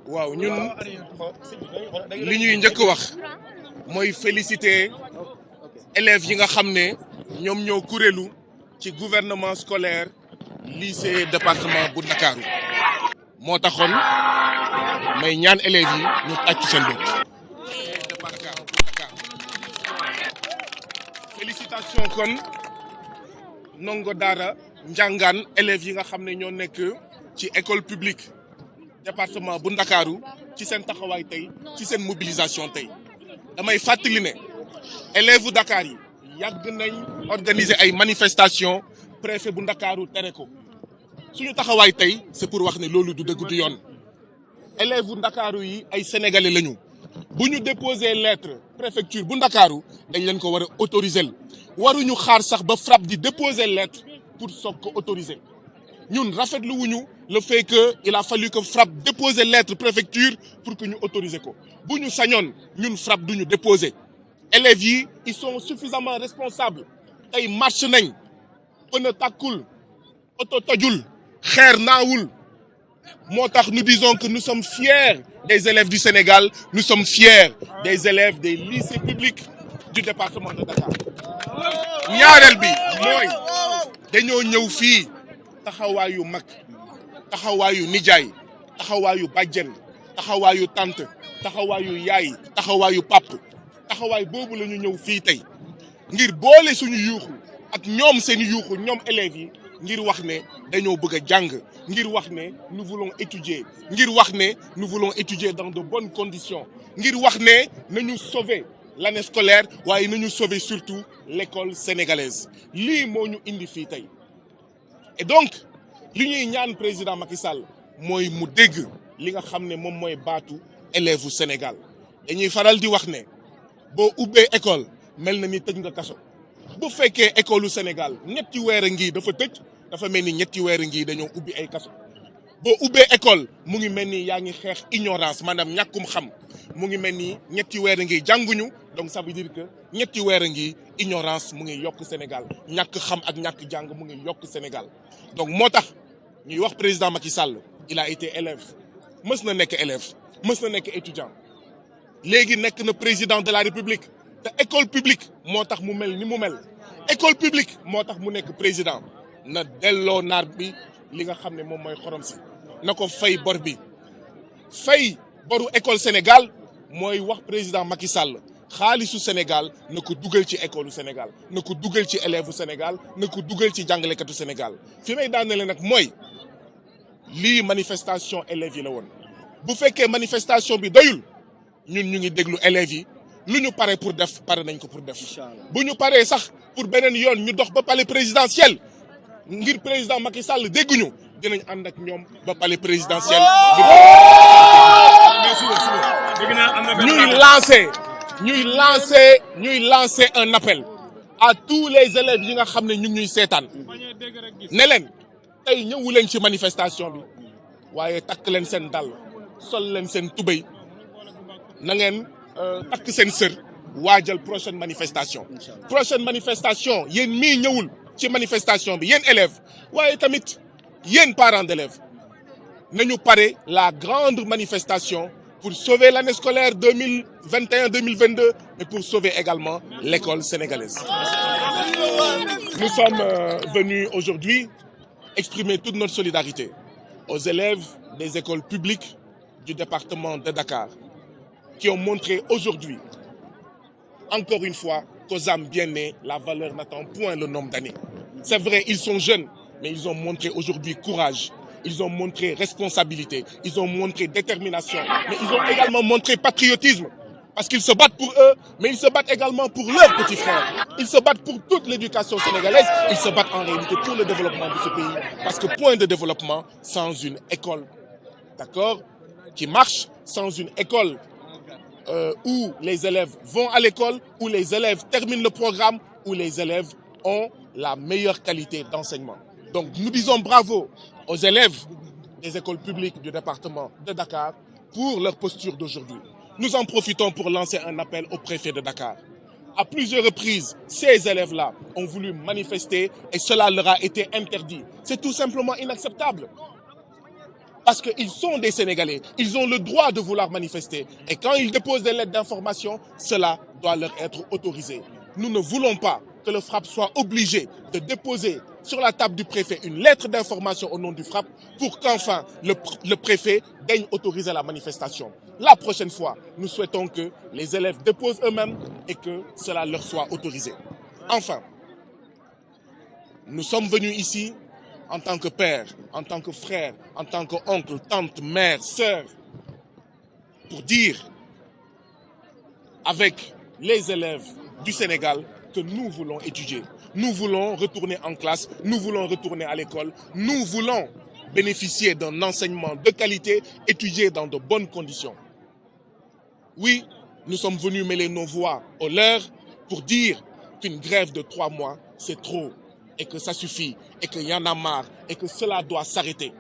waaw ñun li ñuy njëkk wax mooy féliciter élèves yi nga xam ne ñoom ñoo kuréelu ci gouvernement scolaire lycée département bu Ndakaaru moo taxoon may ñaan élèves yi ñu tàccu seen bopp. félicitation kon ndongo daara njàngaan élèves yi nga xam ne ñoo nekk ci école publique département bu Ndakaaru ci seen taxawaay tey ci seen mobilisation tey damay fàttali ne élèves Dakar yi yàgg nañ organiser ay manifestations préfet bu Ndakaaru tere ko suñu taxawaay tey c'est pour wax ne loolu du dëgg du yoon élèves Ndakaaru yi ay sénégalais lañu bu ñu déposer lettre préfecture bu Ndakaaru dañ leen ko war a autoriser waruñu xaar sax ba FRAPP di déposer lettre pour soog ko autoriser ñun rafetlu wuñu le fait que il a fallu que FRAPP déposer lettre préfecture pour que ñu autoriser ko bu ñu sañoon ñun FRAPP duñu déposer élèves yi ils sont suffisamment responsables tey marche nañ pneu tàkkul oto tojul xeer naawul moo tax nous disons que nous sommes fiers des élèves du Sénégal nous sommes fiers des élèves des lycées publics du département de Dakar ñaareel bi mooy dañoo ñëw fii taxawaayu mag taxawaayu nijaay taxawaayu bàjjen taxawaayu tante taxawaayu yaay taxawaayu pap taxawaay boobu la ñu ñëw fii tey ngir boole suñu yuuxu ak ñoom seen yuuxu ñoom élèves yi ngir wax ne dañoo bëgg a jàng ngir wax ne nous voulons étudier ngir wax ne nous voulons étudier dans de bonnes conditions ngir wax ne nañu sauver l'année scolaire waaye nañu sauver surtout l'école sénégalaise lii moo ñu indi fii tey et donc li ñuy ñaan président Macky Sall mooy mu dégg li nga xam ne moom mooy baatu élèves u Sénégal dañuy faral di wax ne boo ubbee école mel na ni tëj nga kaso bu fekkee école u Sénégal ñetti weer a ngi dafa tëj dafa mel ni ñetti weer a ngi dañoo ubbi ay kaso boo ubbee école mu ngi mel ni yaa ngi xeex ignorance maanaam ñàkkum xam mu ngi mel ni ñetti weer a ngi jànguñu donc ça veut dire que ñetti weer a ngi ignorance mu ngi yokk Sénégal ñàkk xam ak ñàkk jàng mu ngi yokk Sénégal donc moo tax ñuy wax président Macky Sall il a été élève mës na nekk élève mës na nekk étudiant léegi nekk na président de la République te école publique moo tax mu mel ni mu mel école publique moo tax mu nekk président na delloo naar bi li nga xam ne moom mooy xorom si na ko fay bor bi fay boru école Sénégal mooy wax président Macky Sall xaalisu Sénégal na ko dugal ci école Sénégal na ko dugal ci élève Sénégal na ko dugal ci jàngalekatu Sénégal fi may daanele nag mooy lii manifestation élèves yi la woon bu fekkee manifestation bi doyul ñun ñu ngi déglu élèves yi lu ñu pare pour def pare nañ ko pour def bu ñu paree sax pour beneen yoon ñu dox ba palais présidentiel ngir président Macky Sall dégguñu dinañ ànd ak ñoom ba palais présidentiel ñuy lancer un appel à tous les élèves yi nga xam ne ñu ngi ñuy seetaan ne leen tey ñëwu leen ci manifestation bi waaye takk leen seen dàll sol leen seen tubéy na ngeen takk seen sër waajal prochaine manifestation yéen mii ñëwul ci manifestation bi yéen élèves waaye tamit yéen parents d'élèves nañu pare la grande manifestation pour sauver l'année scolaire 2021-2022 et pour sauver également l'école sénégalaise. Nous sommes venus aujourd'hui exprimer toute notre solidarité aux élèves des écoles publiques du département de Dakar qui ont montré aujourd'hui, encore une fois, qu'aux âmes bien nées, la valeur n'attend point le nombre d'années. C'est vrai, ils sont jeunes, mais ils ont montré aujourd'hui courage. Ils ont montré responsabilité, ils ont montré détermination, mais ils ont également montré patriotisme. Parce qu'ils se battent pour eux, mais ils se battent également pour leurs petits frères. Ils se battent pour toute l'éducation sénégalaise, ils se battent en réalité pour le développement de ce pays. Parce que point de développement sans une école, d'accord, qui marche, sans une école où les élèves vont à l'école, où les élèves terminent le programme, où les élèves ont la meilleure qualité d'enseignement. Donc nous disons bravo aux élèves des écoles publiques du département de Dakar pour leur posture d'aujourd'hui. Nous en profitons pour lancer un appel au préfet de Dakar. À plusieurs reprises, ces élèves-là ont voulu manifester et cela leur a été interdit. C'est tout simplement inacceptable. Parce qu'ils sont des Sénégalais. Ils ont le droit de vouloir manifester. Et quand ils déposent des lettres d'information, cela doit leur être autorisé. Nous ne voulons pas que le FRAPP soit obligé de déposer sur la table du préfet une lettre d'information au nom du FRAPP pour qu'enfin le préfet daigne autoriser la manifestation. La prochaine fois, nous souhaitons que les élèves déposent eux-mêmes et que cela leur soit autorisé. Enfin, nous sommes venus ici en tant que père, en tant que frère, en tant qu'oncle, tante, mère, sœur, pour dire avec les élèves du Sénégal que nous voulons étudier. Nous voulons retourner en classe, nous voulons retourner à l'école, nous voulons bénéficier d'un enseignement de qualité, étudier dans de bonnes conditions. Oui, nous sommes venus mêler nos voix aux leurs pour dire qu'une grève de 3 mois, c'est trop, et que ça suffit, et qu'il y en a marre, et que cela doit s'arrêter.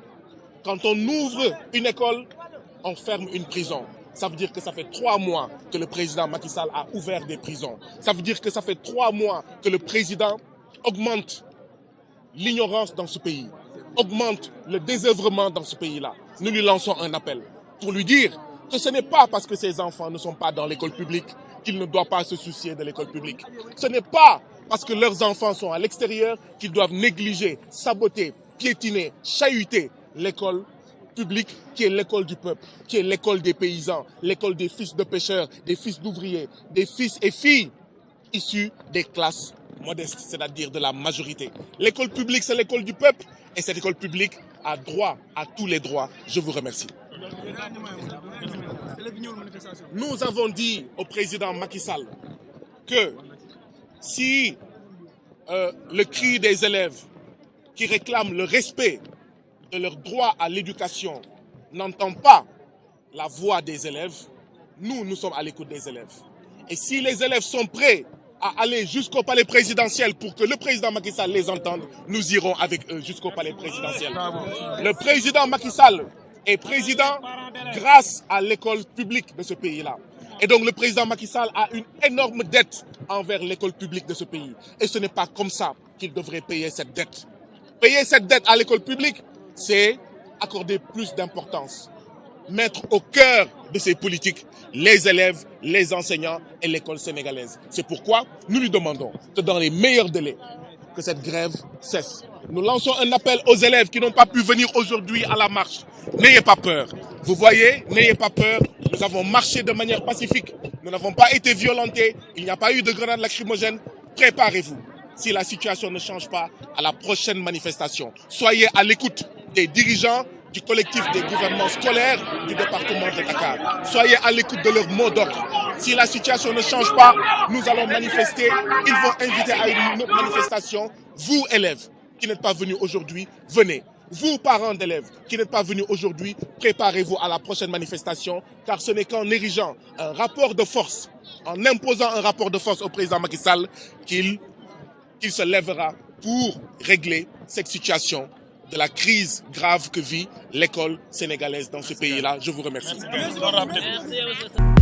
Quand on ouvre une école, on ferme une prison. Ça veut dire que ça fait 3 mois que le président Macky Sall a ouvert des prisons. Ça veut dire que ça fait 3 mois que le président augmente l'ignorance dans ce pays, augmente le désœuvrement dans ce pays-là. Nous lui lançons un appel pour lui dire que ce n'est pas parce que ses enfants ne sont pas dans l'école publique qu'il ne doit pas se soucier de l'école publique. Ce n'est pas parce que leurs enfants sont à l'extérieur qu'ils doivent négliger, saboter, piétiner, chahuter l'école publique qui est l'école du peuple, qui est l'école des paysans, l'école des fils de pêcheurs, des fils d'ouvriers, des fils et filles issus des classes modestes, c'est-à-dire de la majorité. L'école publique, c'est l'école du peuple et cette école publique a droit à tous les droits. Je vous remercie. Nous avons dit au président Macky Sall que si le cri des élèves qui réclament le respect de leur droit à l'éducation n'entend pas la voix des élèves, nous sommes à l'écoute des élèves. Et si les élèves sont prêts à aller jusqu'au palais présidentiel pour que le président Macky Sall les entende, nous irons avec eux jusqu'au palais présidentiel. Le président Macky Sall est président grâce à l'école publique de ce pays-là. Et donc le président Macky Sall a une énorme dette envers l'école publique de ce pays. Et ce n'est pas comme ça qu'il devrait payer cette dette. Payer cette dette à l'école publique, c'est accorder plus d'importance, mettre au cœur de ces politiques les élèves, les enseignants et l'école sénégalaise. C'est pourquoi nous lui demandons que dans les meilleurs délais, que cette grève cesse. Nous lançons un appel aux élèves qui n'ont pas pu venir aujourd'hui à la marche. N'ayez pas peur. Vous voyez, n'ayez pas peur. Nous avons marché de manière pacifique. Nous n'avons pas été violentés. Il n'y a pas eu de grenades lacrymogènes. Préparez-vous. Si la situation ne change pas, à la prochaine manifestation. Soyez à l'écoute des dirigeants du collectif des gouvernements scolaires du département de Dakar. Soyez à l'écoute de leurs mots d'ordre. Si la situation ne change pas, nous allons manifester. Ils vont inviter à une autre manifestation. Vous, élèves, qui n'êtes pas venus aujourd'hui, venez. Vous, parents d'élèves, qui n'êtes pas venus aujourd'hui, préparez-vous à la prochaine manifestation, car ce n'est qu'en érigeant un rapport de force, en imposant un rapport de force au président Macky Sall, qu'il se lèvera pour régler cette situation de la crise grave que vit l'école sénégalaise dans ce pays-là. Je vous remercie. Merci.